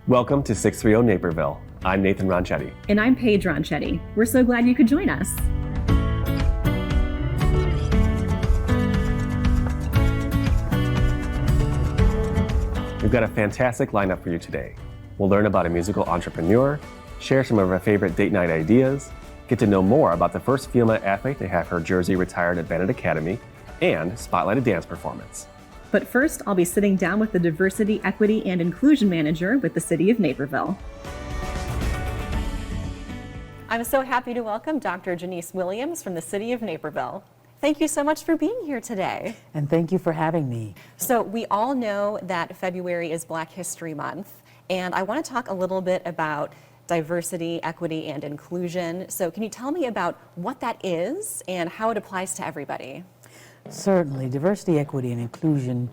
Welcome to 630 Naperville. I'm Nathan Ronchetti. And I'm Paige Ronchetti. We're so glad you could join us. We've got a fantastic lineup for you today. We'll learn about a musical entrepreneur, share some of our favorite date night ideas, get to know more about the first female athlete to have her jersey retired at Bennett Academy, and spotlight a dance performance. But first, I'll be sitting down with the Diversity, Equity, and Inclusion Manager with the City of Naperville. I'm so happy to welcome Dr. Geneace Williams from the City of Naperville. Thank you so much for being here today. And thank you for having me. So we all know that February is Black History Month, and I want to talk a little bit about diversity, equity, and inclusion. So can you tell me about what that is and how it applies to everybody? Certainly. Diversity, equity, and inclusion,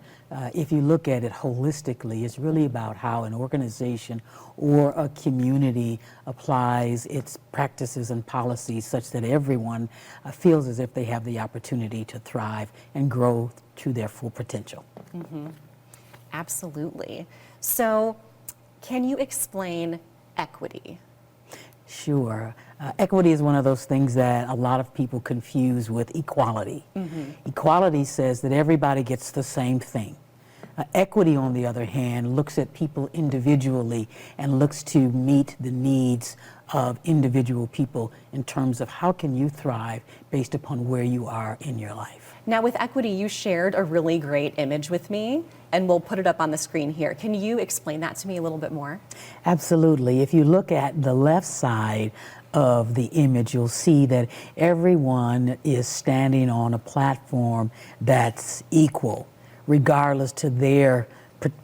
if you look at it holistically, is really about how an organization or a community applies its practices and policies such that everyone feels as if they have the opportunity to thrive and grow to their full potential. Mm-hmm. Absolutely. So can you explain equity? Sure. Equity is one of those things that a lot of people confuse with equality. Mm-hmm. Equality says that everybody gets the same thing. Equity, on the other hand, looks at people individually and looks to meet the needs of individual people in terms of how can you thrive based upon where you are in your life. Now with equity, you shared a really great image with me, and we'll put it up on the screen here. Can you explain that to me a little bit more? Absolutely. If you look at the left side of the image, you'll see that everyone is standing on a platform that's equal, regardless to their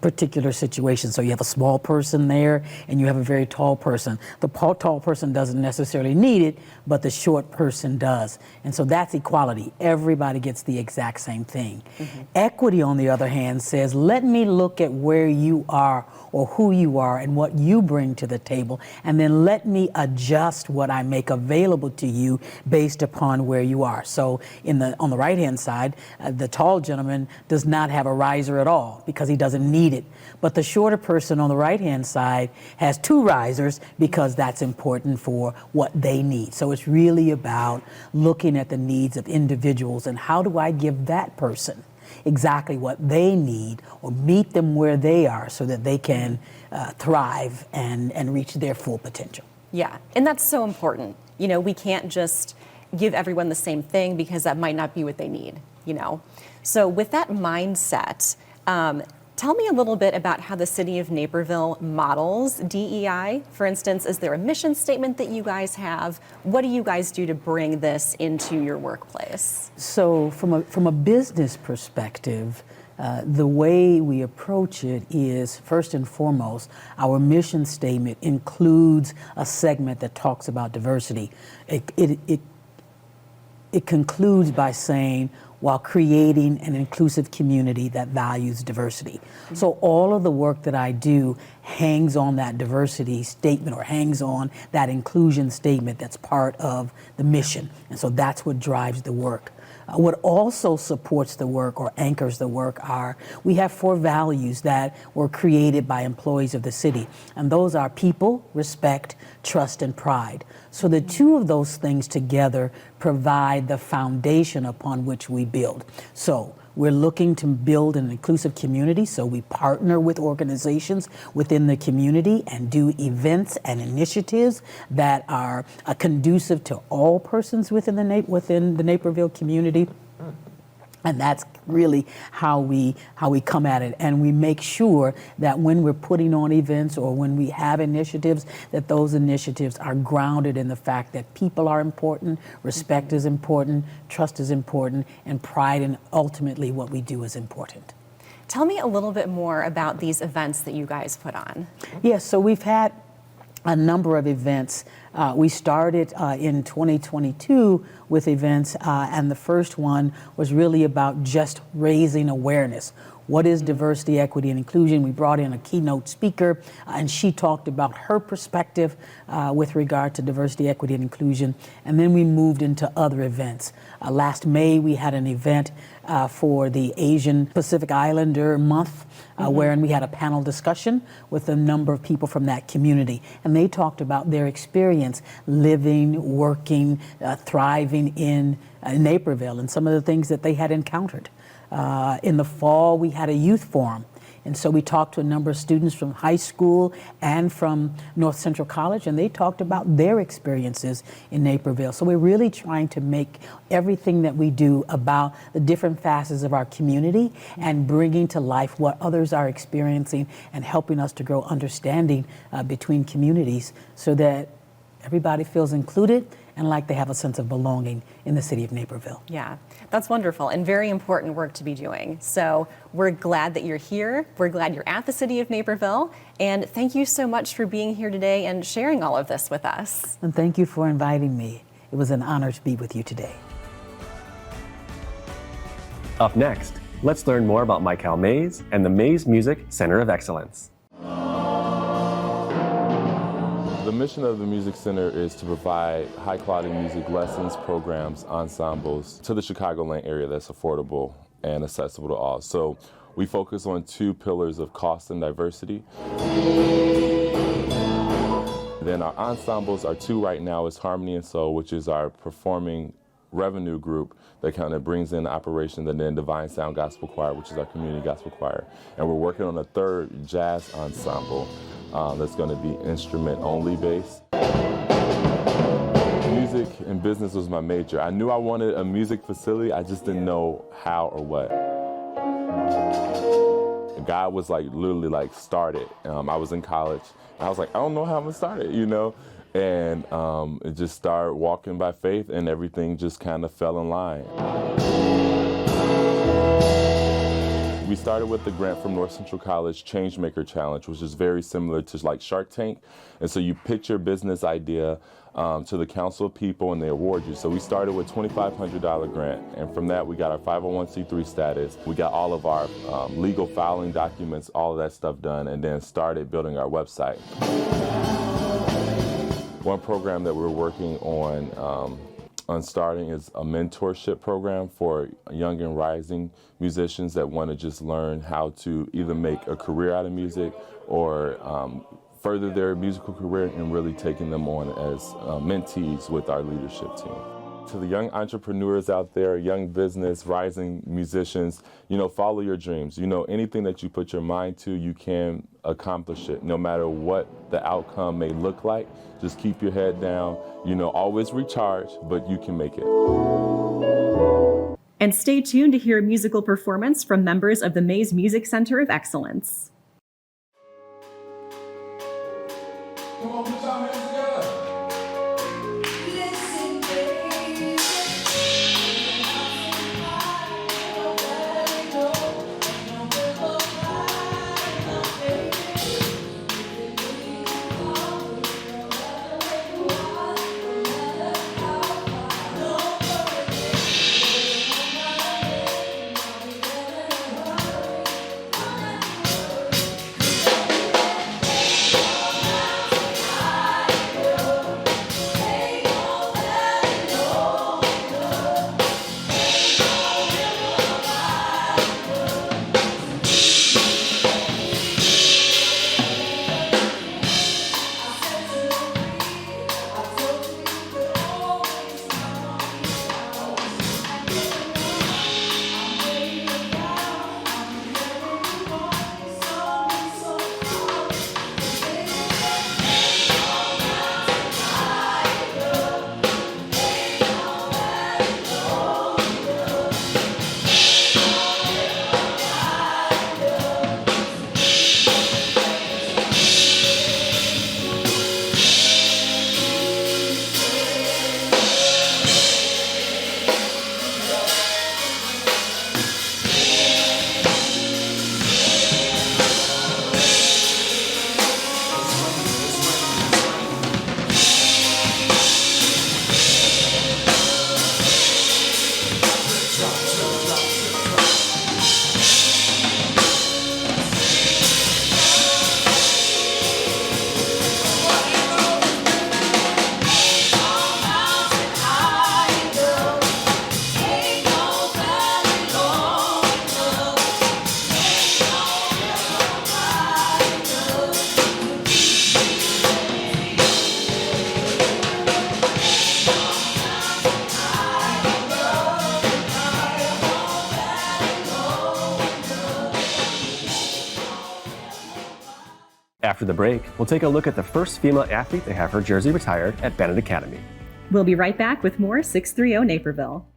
particular situation. So you have a small person there and you have a very tall person. The tall person doesn't necessarily need it, but the short person does. And so that's equality. Everybody gets the exact same thing. Mm-hmm. Equity, on the other hand, says, let me look at where you are or who you are and what you bring to the table, and then let me adjust what I make available to you based upon where you are. So on the right-hand side, the tall gentleman does not have a riser at all because he doesn't need it. But the shorter person on the right-hand side has two risers because that's important for what they need. So it's really about looking at the needs of individuals and how do I give that person exactly what they need or meet them where they are so that they can thrive and reach their full potential. Yeah, and that's so important. You know, we can't just give everyone the same thing because that might not be what they need, you know. So with that mindset, tell me a little bit about how the City of Naperville models DEI. For instance, is there a mission statement that you guys have? What do you guys do to bring this into your workplace? So from a business perspective, the way we approach it is, first and foremost, our mission statement includes a segment that talks about diversity. It concludes by saying, while creating an inclusive community that values diversity. Mm-hmm. So all of the work that I do hangs on that diversity statement or hangs on that inclusion statement that's part of the mission. And so that's what drives the work. What also supports the work or anchors the work we have 4 values that were created by employees of the city. And those are people, respect, trust, and pride. So the 2 of those things together provide the foundation upon which we build. So we're looking to build an inclusive community, so we partner with organizations within the community and do events and initiatives that are conducive to all persons within the Naperville community. And that's really how we come at it. And we make sure that when we're putting on events or when we have initiatives, that those initiatives are grounded in the fact that people are important, respect is important, trust is important, and pride and ultimately what we do is important. Tell me a little bit more about these events that you guys put on. Yes, so we've had a number of events. We started in 2022 with events, and the first one was really about just raising awareness. what is diversity, equity, and inclusion. We brought in a keynote speaker, and she talked about her perspective with regard to diversity, equity, and inclusion. And then we moved into other events. Last May, we had an event for the Asian Pacific Islander Month, wherein we had a panel discussion with a number of people from that community. And they talked about their experience living, working, thriving in Naperville and some of the things that they had encountered. In the fall, we had a youth forum. And so we talked to a number of students from high school and from North Central College, and they talked about their experiences in Naperville. So we're really trying to make everything that we do about the different facets of our community and bringing to life what others are experiencing and helping us to grow understanding between communities so that everybody feels included and like they have a sense of belonging in the city of Naperville. Yeah, that's wonderful and very important work to be doing. So we're glad that you're here. We're glad you're at the City of Naperville. And thank you so much for being here today and sharing all of this with us. And thank you for inviting me. It was an honor to be with you today. Up next, let's learn more about Mikel Mays and the Mays Music Center of Excellence. The mission of the Music Center is to provide high-quality music lessons, programs, ensembles to the Chicagoland area that's affordable and accessible to all. So we focus on two pillars of cost and diversity. Then our ensembles, our two right now is Harmony and Soul, which is our performing revenue group that kind of brings in operations, and then Divine Sound Gospel Choir, which is our community gospel choir. And we're working on a third jazz ensemble that's going to be instrument-only based. Music and business was my major. I knew I wanted a music facility, I just didn't know how or what. God was like literally like started. I was in college, and I was like, I don't know how I'm gonna start it, you know? And it just started walking by faith, and everything just kind of fell in line. We started with the grant from North Central College Changemaker Challenge, which is very similar to like Shark Tank. And so you pitch your business idea to the council of people, and they award you. So we started with $2,500 grant, and from that we got our 501c3 status. We got all of our legal filing documents, all of that stuff done, and then started building our website. One program that we're working on starting is a mentorship program for young and rising musicians that want to just learn how to either make a career out of music or further their musical career, and really taking them on as mentees with our leadership team. To the young entrepreneurs out there, young business, rising musicians, you know, follow your dreams. You know, anything that you put your mind to, you can accomplish it, no matter what the outcome may look like. Just keep your head down, you know, always recharge, but you can make it. And stay tuned to hear a musical performance from members of the Mays Music Center of Excellence. Come on, put your hands together. After the break, we'll take a look at the first female athlete to have her jersey retired at Bennett Academy. We'll be right back with more 630 Naperville.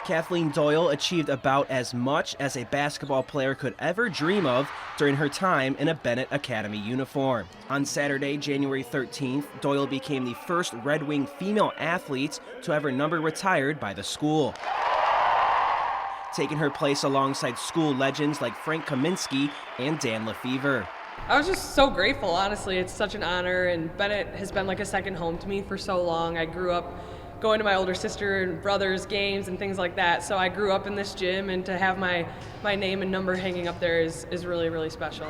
Kathleen Doyle achieved about as much as a basketball player could ever dream of during her time in a Bennett Academy uniform. On Saturday, January 13th, Doyle became the first Red Wing female athlete to have her number retired by the school, taking her place alongside school legends like Frank Kaminsky and Dan Lefevre. I was just so grateful, honestly. It's such an honor, and Bennett has been like a second home to me for so long. I grew up going to my older sister and brother's games and things like that, so I grew up in this gym, and to have my name and number hanging up there is really, really special.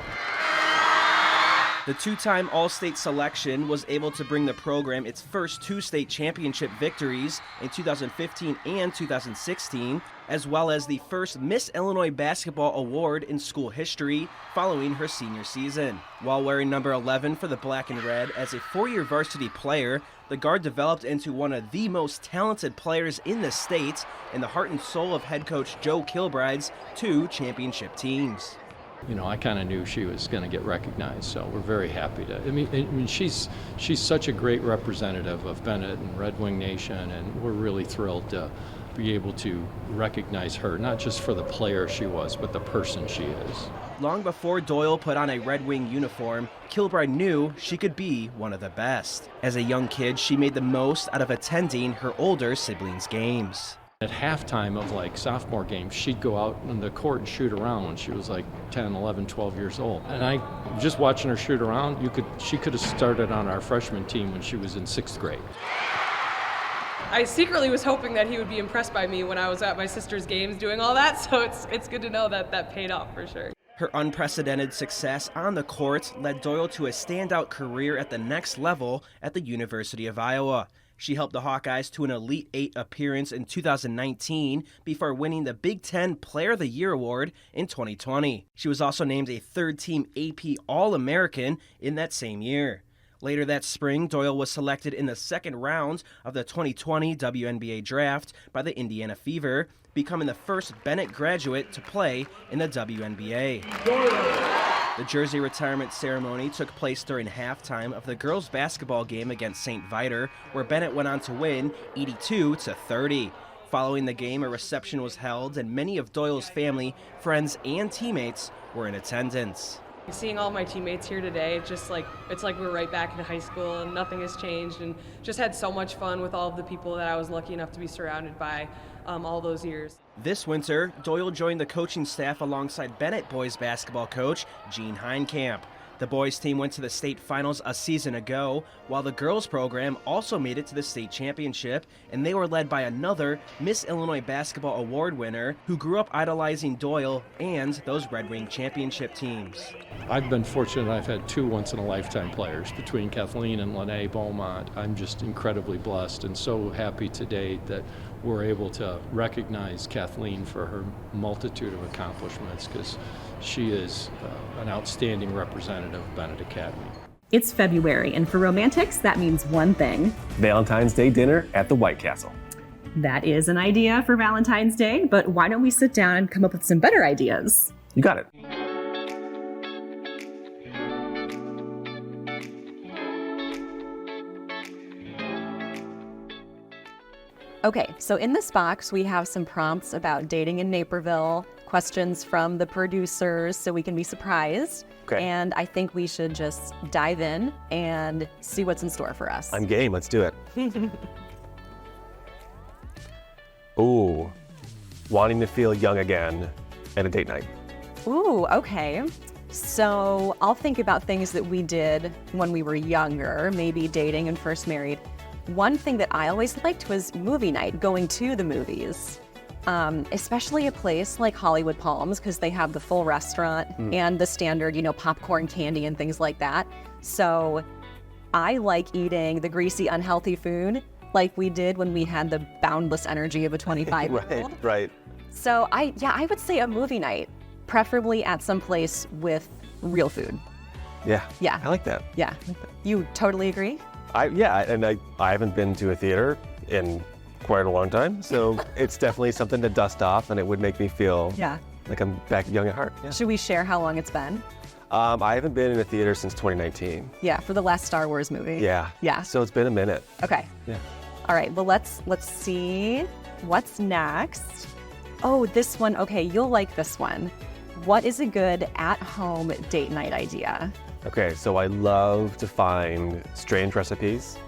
The two-time All-State selection was able to bring the program its first two state championship victories in 2015 and 2016, as well as the first Miss Illinois Basketball Award in school history following her senior season. While wearing number 11 for the Black and Red as a four-year varsity player, the guard developed into one of the most talented players in the state and the heart and soul of head coach Joe Kilbride's two championship teams. You know, I kind of knew she was going to get recognized, so we're very happy to. I mean, she's such a great representative of Bennett and Red Wing Nation, and we're really thrilled to be able to recognize her, not just for the player she was, but the person she is. Long before Doyle put on a Red Wing uniform, Kilbride knew she could be one of the best. As a young kid, she made the most out of attending her older siblings' games. At halftime of like sophomore games, she'd go out on the court and shoot around when she was like 10, 11, 12 years old. And I, just watching her shoot around, she could have started on our freshman team when she was in 6th grade. I secretly was hoping that he would be impressed by me when I was at my sister's games doing all that, so it's good to know that that paid off for sure. Her unprecedented success on the court led Doyle to a standout career at the next level at the University of Iowa. She helped the Hawkeyes to an Elite Eight appearance in 2019 before winning the Big Ten Player of the Year award in 2020. She was also named a third-team AP All-American in that same year. Later that spring, Doyle was selected in the second round of the 2020 WNBA draft by the Indiana Fever, becoming the first Bennett graduate to play in the WNBA. The jersey retirement ceremony took place during halftime of the girls' basketball game against St. Viator, where Bennett went on to win 82-30. Following the game, a reception was held, and many of Doyle's family, friends, and teammates were in attendance. Seeing all my teammates here today, it's like we're right back in high school and nothing has changed, and just had so much fun with all of the people that I was lucky enough to be surrounded by all those years. This winter, Doyle joined the coaching staff alongside Bennett boys basketball coach Gene Heinkamp. The boys team went to the state finals a season ago, while the girls program also made it to the state championship, and they were led by another Miss Illinois Basketball Award winner who grew up idolizing Doyle and those Red Wing championship teams. I've been fortunate I've had two once-in-a-lifetime players between Kathleen and Lene Beaumont. I'm just incredibly blessed and so happy today that we're able to recognize Kathleen for her multitude of accomplishments, because she is an outstanding representative of Bennett Academy. It's February, and for romantics, that means one thing. Valentine's Day dinner at the White Castle. That is an idea for Valentine's Day, but why don't we sit down and come up with some better ideas? You got it. Okay, so in this box, we have some prompts about dating in Naperville, questions from the producers so we can be surprised. Okay. And I think we should just dive in and see what's in store for us. I'm game. Let's do it. Ooh, wanting to feel young again at a date night. Ooh, okay. So I'll think about things that we did when we were younger, maybe dating and first married. One thing that I always liked was movie night, going to the movies. especially a place like Hollywood Palms, because they have the full restaurant and the standard, popcorn, candy, and things like that. So I like eating the greasy, unhealthy food like we did when we had the boundless energy of a 25-year-old. Right. So I would say a movie night, preferably at some place with real food. Yeah. Yeah. I like that. Yeah. You totally agree? I haven't been to a theater in quite a long time, so it's definitely something to dust off, and it would make me feel like I'm back young at heart. Yeah. Should we share how long it's been? I haven't been in a theater since 2019. Yeah, for the last Star Wars movie. Yeah. Yeah. So it's been a minute. Okay. Yeah. All right. Well, let's see what's next. Oh, this one. Okay, you'll like this one. What is a good at-home date night idea? Okay, so I love to find strange recipes.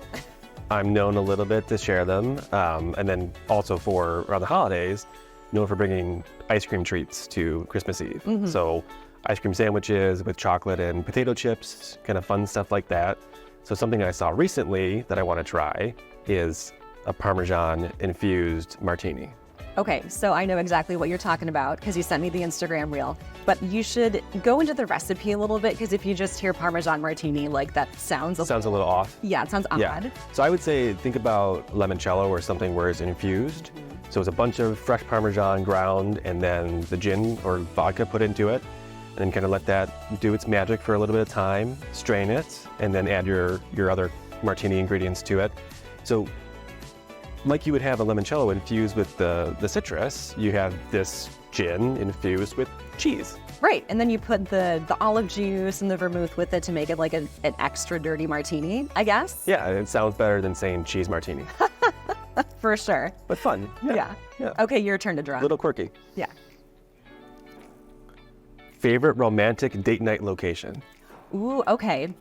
I'm known a little bit to share them, and then also for around the holidays, known for bringing ice cream treats to Christmas Eve. So ice cream sandwiches with chocolate and potato chips, kind of fun stuff like that. So something I saw recently that I want to try is a Parmesan infused martini. Okay, so I know exactly what you're talking about because you sent me the Instagram reel, but you should go into the recipe a little bit because if you just hear Parmesan martini, like that sounds a little off. Yeah, it sounds odd. Yeah. So I would say think about limoncello or something where it's infused. So it's a bunch of fresh Parmesan ground and then the gin or vodka put into it, and then kind of let that do its magic for a little bit of time, strain it, and then add your other martini ingredients to it. So like you would have a limoncello infused with the citrus, you have this gin infused with cheese. Right, and then you put the olive juice and the vermouth with it to make it like an extra dirty martini, I guess? Yeah, it sounds better than saying cheese martini. For sure. But fun. Yeah. Okay, your turn to draw. A little quirky. Yeah. Favorite romantic date night location? Ooh, okay.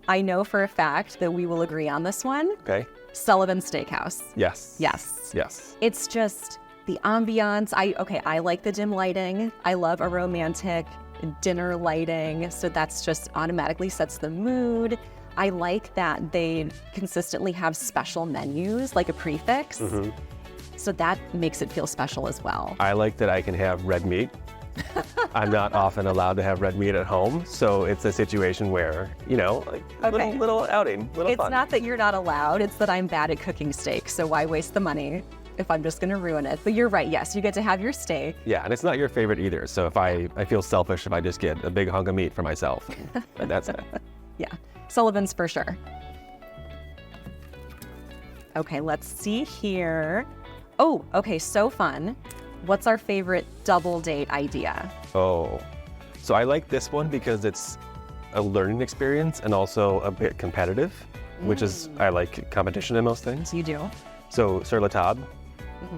I know for a fact that we will agree on this one. Okay. Sullivan's Steakhouse. Yes. Yes. Yes. It's just the ambiance. I like the dim lighting. I love a romantic dinner lighting. So that's just automatically sets the mood. I like that they consistently have special menus, like a prefix. So that makes it feel special as well. I like that I can have red meat. I'm not often allowed to have red meat at home, so it's a situation where, little outing, little It's fun. not that you're not allowed, it's that I'm bad at cooking steak, so why waste the money if I'm just gonna ruin it? But you're right, yes, you get to have your steak. Yeah, and it's not your favorite either, so if I feel selfish if I just get a big hunk of meat for myself, but that's it. Yeah, Sullivan's for sure. Okay, let's see here. Oh, okay, so fun. What's our favorite double date idea? Oh, so I like this one because it's a learning experience and also a bit competitive, which is, I like competition in most things. You do? So sur la table,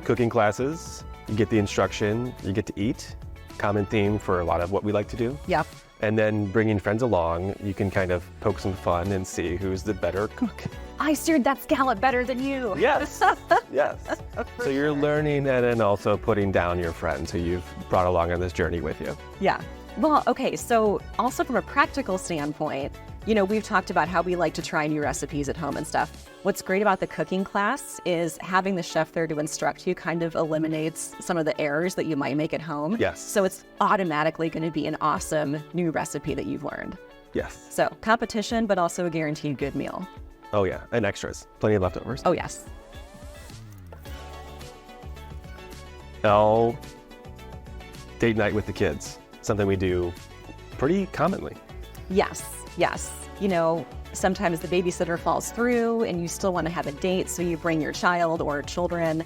cooking classes, you get the instruction, you get to eat, common theme for a lot of what we like to do. Yep. And then bringing friends along, you can kind of poke some fun and see who's the better cook. I seared that scallop better than you. Yes, yes. So you're learning and then also putting down your friends who you've brought along on this journey with you. Yeah. Well, okay, so also from a practical standpoint, we've talked about how we like to try new recipes at home and stuff. What's great about the cooking class is having the chef there to instruct you kind of eliminates some of the errors that you might make at home. Yes. So it's automatically going to be an awesome new recipe that you've learned. Yes. So competition, but also a guaranteed good meal. Oh yeah, and extras, plenty of leftovers. Oh yes. Date night with the kids, something we do pretty commonly. Yes. Sometimes the babysitter falls through and you still want to have a date, so you bring your child or children.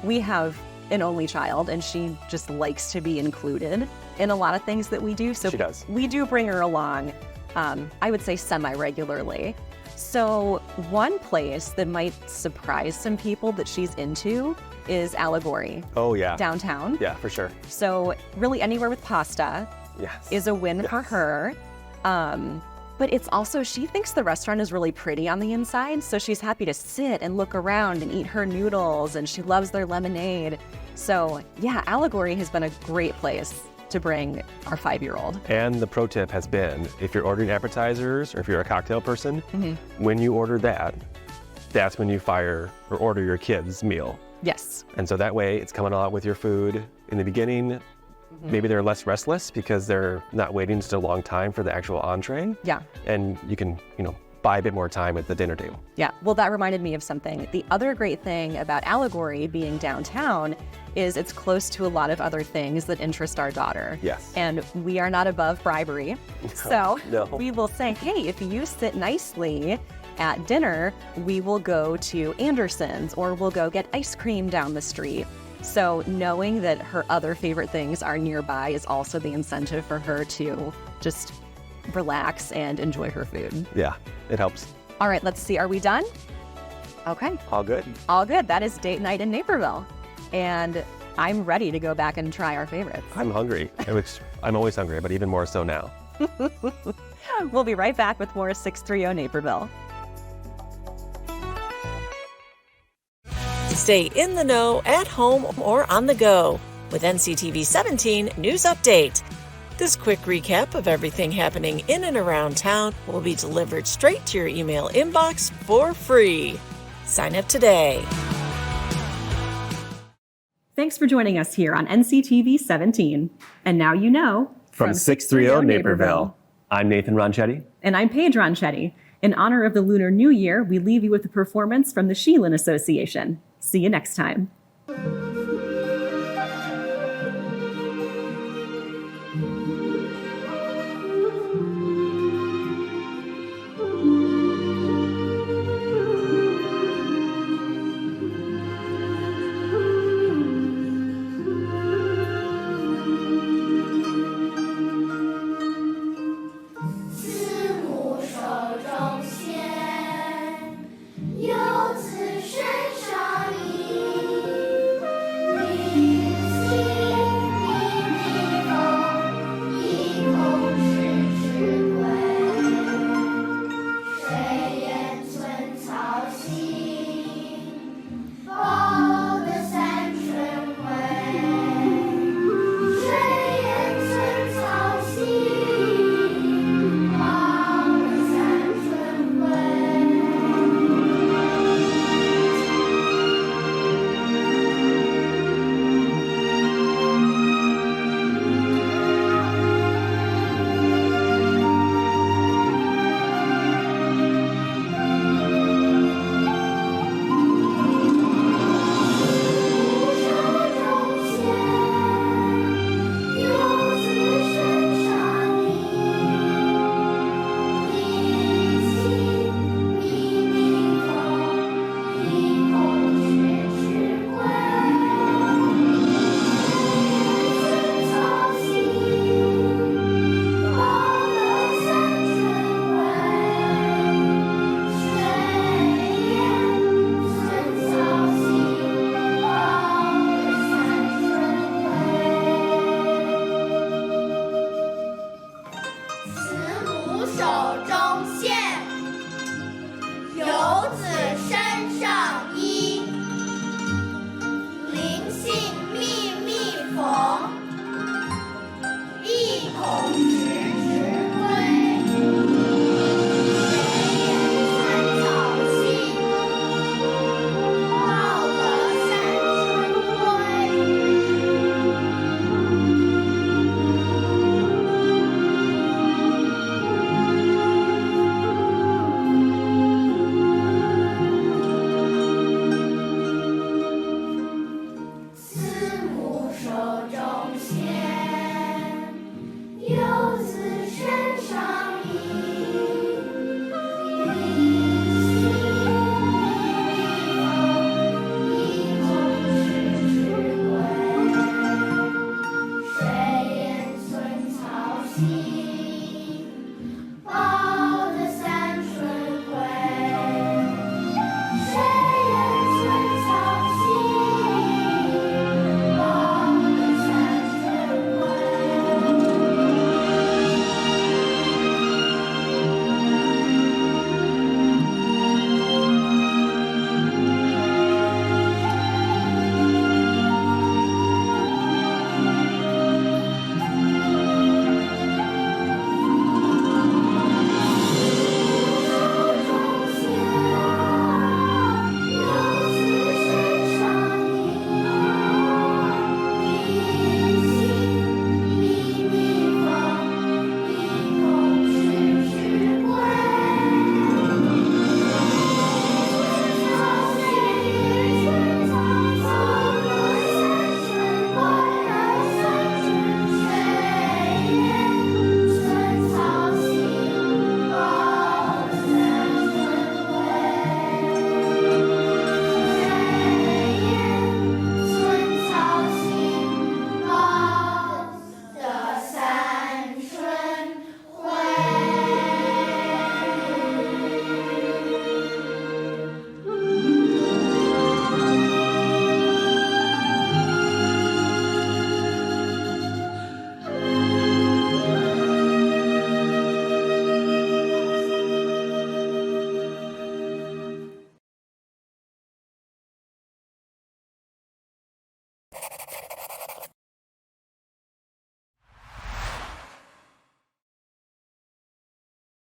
We have an only child and she just likes to be included in a lot of things that we do. So She does. We do bring her along, I would say semi-regularly. So one place that might surprise some people that she's into is Allegory. Oh yeah. Downtown. Yeah, for sure. So really anywhere with pasta is a win for her. But it's also, she thinks the restaurant is really pretty on the inside, so she's happy to sit and look around and eat her noodles, and she loves their lemonade. So yeah, Allegory has been a great place to bring our 5-year-old. And the pro tip has been, if you're ordering appetizers or if you're a cocktail person, when you order that, that's when you fire or order your kids' meal. Yes. And so that way it's coming out with your food in the beginning. Maybe they're less restless because they're not waiting just a long time for the actual entree. Yeah. And you can, buy a bit more time at the dinner table. Yeah, well, that reminded me of something. The other great thing about Allegory being downtown is it's close to a lot of other things that interest our daughter. Yes. And we are not above bribery. So no. we will say, hey, if you sit nicely at dinner, we will go to Anderson's or we'll go get ice cream down the street. So knowing that her other favorite things are nearby is also the incentive for her to just relax and enjoy her food. Yeah, it helps. All right, let's see. Are we done? Okay. All good. All good. That is date night in Naperville. And I'm ready to go back and try our favorites. I'm hungry. I'm always hungry, but even more so now. We'll be right back with more 630 Naperville. Stay in the know at home or on the go with NCTV 17 News Update. This quick recap of everything happening in and around town will be delivered straight to your email inbox for free. Sign up today. Thanks for joining us here on NCTV 17. And now you know. From 630 Naperville, I'm Nathan Ronchetti. And I'm Paige Ronchetti. In honor of the Lunar New Year, we leave you with a performance from the Xilin Association. See you next time.